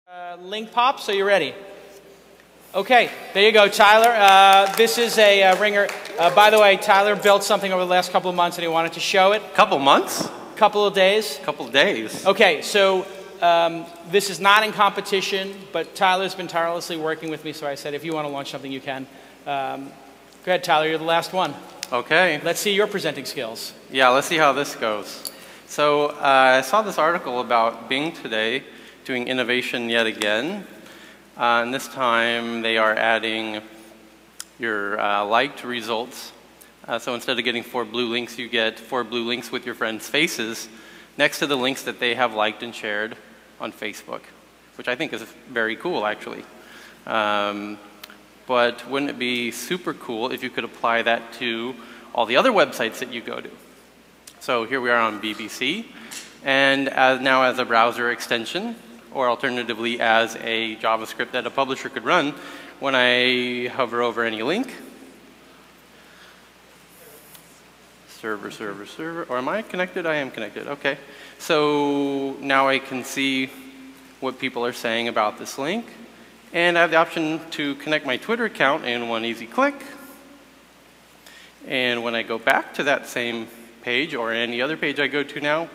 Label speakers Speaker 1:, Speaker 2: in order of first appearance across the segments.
Speaker 1: LinkPops, are you ready? Okay, there you go, Tyler. This is a ringer. By the way, Tyler built something over the last couple of months and he wanted to show it.
Speaker 2: Couple months?
Speaker 1: Couple of days?
Speaker 2: Couple of days.
Speaker 1: Okay, so this is not in competition, but Tyler's been tirelessly working with me, so I said if you want to launch something, you can. Go ahead, Tyler, you're the last one.
Speaker 2: Okay.
Speaker 1: Let's see your presenting skills.
Speaker 2: Yeah, let's see how this goes. So I saw this article about Bing today doing innovation yet again. And this time they are adding your liked results. So instead of getting 4 blue links, you get 4 blue links with your friends' faces next to the links that they have liked and shared on Facebook, which I think is very cool, actually. But wouldn't it be super cool if you could apply that to all the other websites that you go to? So here we are on BBC, and now as a browser extension, or alternatively as a JavaScript that a publisher could run, when I hover over any link, server, server, server, or am I connected? I am connected, okay. So now I can see what people are saying about this link, and I have the option to connect my Twitter account in one easy click. And when I go back to that same page, or any other page I go to now,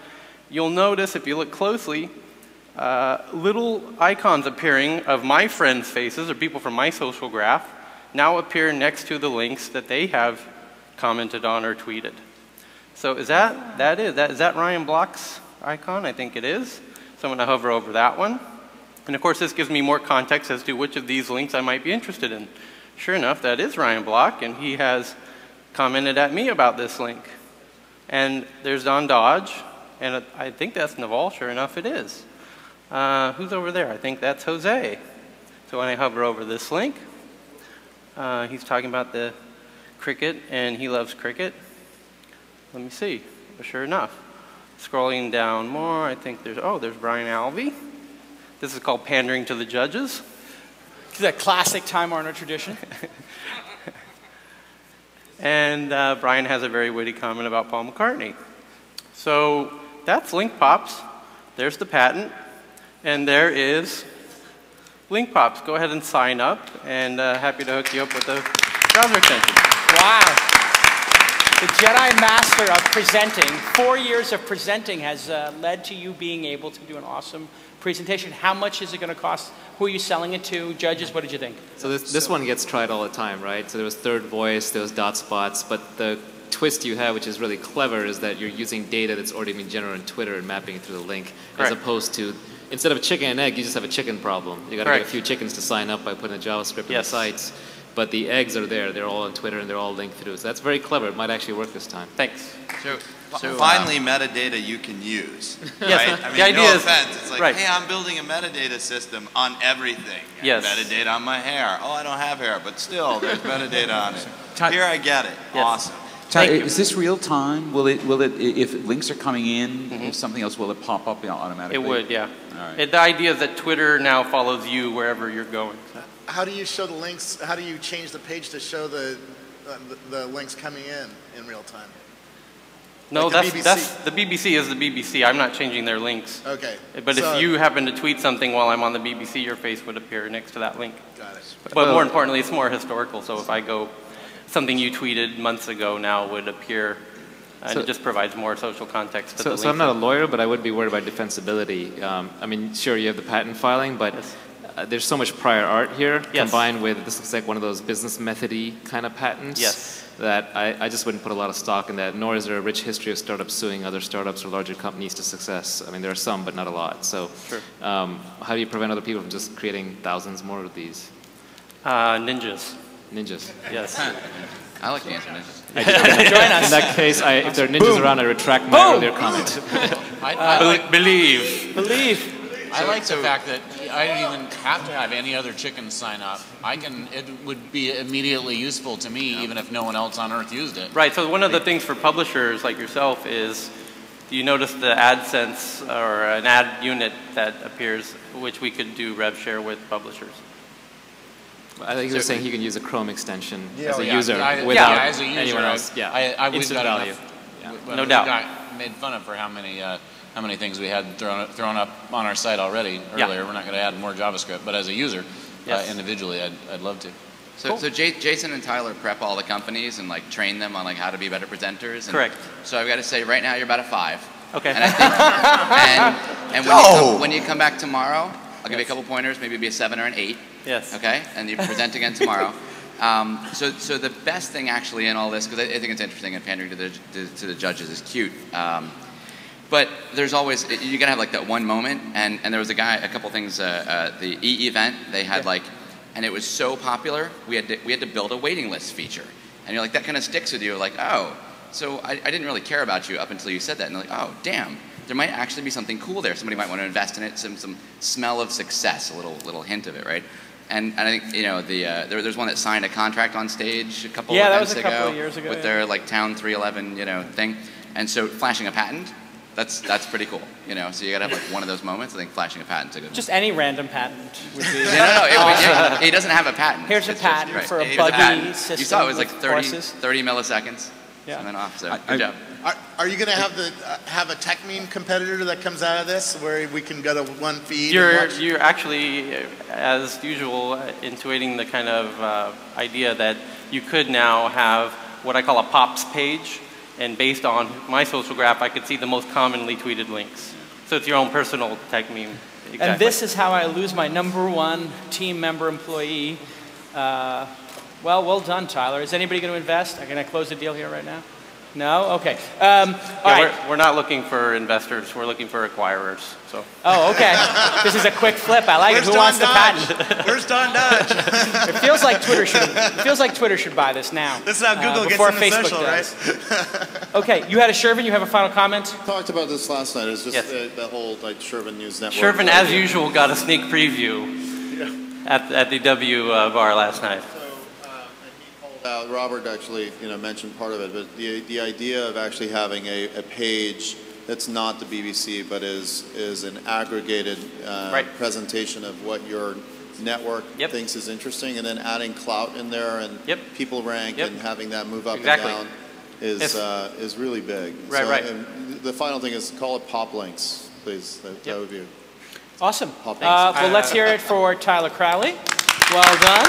Speaker 2: you'll notice, if you look closely, little icons appearing of my friends' faces, or people from my social graph, now appear next to the links that they have commented on or tweeted. So is that Ryan Block's icon? I think it is. So I'm going to hover over that one. And of course this gives me more context as to which of these links I might be interested in. Sure enough, that is Ryan Block, and he has commented at me about this link. And there's Don Dodge, and I think that's Naval. Sure enough, it is. Who's over there? I think that's Jose. So when I hover over this link, he's talking about the cricket, and he loves cricket. Let me see. Sure enough. Scrolling down more, I think there's Brian Alvey. This is called pandering to the judges.
Speaker 1: It's a classic time-honored tradition.
Speaker 2: And Brian has a very witty comment about Paul McCartney. So that's LinkPops. There's the patent. And there is LinkPops. Go ahead and sign up, and happy to hook you up with a browser extension.
Speaker 1: Wow. The Jedi Master of presenting, 4 years of presenting has led to you being able to do an awesome presentation. How much is it going to cost? Who are you selling it to? Judges, what did you think?
Speaker 3: So this one gets tried all the time, right? So there was Third Voice, there was dot spots, but the twist you have, which is really clever, is that you're using data that's already been generated on Twitter and mapping it through the link,
Speaker 2: Correct.
Speaker 3: as opposed to, instead of a chicken and egg, you just have a chicken problem. You got to get a few chickens to sign up by putting a JavaScript in the sites. But the eggs are there. They're all on Twitter and they're all linked through. So that's very clever. It might actually work this time.
Speaker 2: Thanks.
Speaker 4: So finally, metadata you can use,
Speaker 2: yes,
Speaker 4: right? I mean,
Speaker 2: the idea
Speaker 4: no
Speaker 2: is,
Speaker 4: offense. It's like,
Speaker 2: right.
Speaker 4: hey, I'm building a metadata system on everything.
Speaker 2: Yes.
Speaker 4: Metadata on my hair. Oh, I don't have hair, but still, there's metadata on it. Here, I get it.
Speaker 2: Yes.
Speaker 4: Awesome.
Speaker 5: Is this real time? Will it, if links are coming in, if something else, will it pop up automatically?
Speaker 2: It would, yeah.
Speaker 5: All right.
Speaker 2: The idea is that Twitter now follows you wherever you're going.
Speaker 6: How do you show the links? How do you change the page to show the links coming in real time?
Speaker 2: No,
Speaker 6: like
Speaker 2: that's the BBC is the BBC. I'm not changing their links.
Speaker 6: Okay.
Speaker 2: But
Speaker 6: so,
Speaker 2: if you happen to tweet something while I'm on the BBC, your face would appear next to that link.
Speaker 6: Got it.
Speaker 2: But more importantly, it's more historical. So if I go, something you tweeted months ago now would appear, and it just provides more social context to the link.
Speaker 3: So I'm not a lawyer, but I would be worried about defensibility. I mean, sure, you have the patent filing, but there's so much prior art here, combined with, this looks like one of those business method-y kind of patents, that I just wouldn't put a lot of stock in that, nor is there a rich history of startups suing other startups or larger companies to success. I mean, there are some, but not a lot. So how do you prevent other people from just creating thousands more of these?
Speaker 2: Ninjas.
Speaker 3: Ninjas.
Speaker 2: Yes.
Speaker 4: I like the answer ninjas.
Speaker 1: Join us.
Speaker 3: In that case, if there are ninjas around, I retract my earlier comment.
Speaker 2: Believe.
Speaker 7: I like the fact that I don't even have to have any other chickens sign up. It would be immediately useful to me, even if no one else on earth used it.
Speaker 2: Right, so one of the things for publishers like yourself is, you notice the AdSense, or an ad unit that appears, which we could do rev share with publishers.
Speaker 3: I think he was saying he can use a Chrome extension as a
Speaker 7: Yeah,
Speaker 3: user
Speaker 7: as
Speaker 3: without
Speaker 7: a user,
Speaker 3: anyone else.
Speaker 7: We've
Speaker 3: instant
Speaker 7: got
Speaker 3: value.
Speaker 7: enough,
Speaker 2: No doubt.
Speaker 7: got made fun of for how many how many things we had thrown up on our site already earlier. We're not going to add more JavaScript, but as a user, individually, I'd love to.
Speaker 8: So Jason and Tyler prep all the companies and like train them on like how to be better presenters. And
Speaker 2: Correct.
Speaker 8: So I've got to say, right now you're about a 5.
Speaker 2: Okay.
Speaker 8: And I think, when you come back tomorrow, I'll give you a couple pointers. Maybe be a 7 or an 8.
Speaker 2: Yes.
Speaker 8: Okay. And you present again tomorrow. So the best thing actually in all this, because I think it's interesting and pandering to the judges is cute. But there's always, you gotta have like that one moment, and there was a couple things, the event, they had like, and it was so popular, we had to build a waiting list feature. And you're like, that kind of sticks with you, like, oh, so I didn't really care about you up until you said that, and they're like, oh, damn, there might actually be something cool there. Somebody might want to invest in it, some smell of success, a little hint of it, right? And I think, you know, there's one that signed a contract on stage a couple of events ago.
Speaker 1: Yeah, that was a couple of years ago.
Speaker 8: With their like Town 311, you know, thing. And so flashing a patent, that's pretty cool, you know. So you gotta have like one of those moments. I think flashing a patent's a good one.
Speaker 1: Just any random patent would be.
Speaker 8: No, he doesn't have a patent.
Speaker 1: Here's a patent for a buggy system.
Speaker 8: You saw it was like 30
Speaker 1: horses.
Speaker 8: milliseconds.
Speaker 1: Yeah.
Speaker 8: And then off. So good job.
Speaker 6: Are you going to have a tech meme competitor that comes out of this, where we can go to one feed?
Speaker 2: You're actually, as usual, intuiting the kind of idea that you could now have what I call a Pops page. And based on my social graph, I could see the most commonly tweeted links. So it's your own personal tech meme. Exactly.
Speaker 1: And this is how I lose my #1 team member employee. Well done, Tyler. Is anybody going to invest? Can I close the deal here right now? No? Okay. All right.
Speaker 2: We're not looking for investors. We're looking for acquirers. So.
Speaker 1: Oh, okay. This is a quick flip. I like it. Who wants the patent?
Speaker 6: Where's Don Dodge?
Speaker 1: It feels like Twitter should buy this now.
Speaker 6: This is how Google gets into
Speaker 1: Facebook
Speaker 6: social,
Speaker 1: does.
Speaker 6: right?
Speaker 1: Okay. You had a Shervin. You have a final comment?
Speaker 9: We talked about this last night. It's just
Speaker 2: Yes.
Speaker 9: the whole like Shervin News Network.
Speaker 2: Shervin, as usual, got a sneak preview at the W bar last night.
Speaker 9: Robert actually, mentioned part of it, but the idea of actually having a page that's not the BBC, but is an aggregated presentation of what your network thinks is interesting, and then adding clout in there and people rank and having that move up and down is really big.
Speaker 2: Right.
Speaker 9: And the final thing is call it pop links, please. That would be
Speaker 1: awesome. Well, let's hear it for Tyler Crowley. Well done.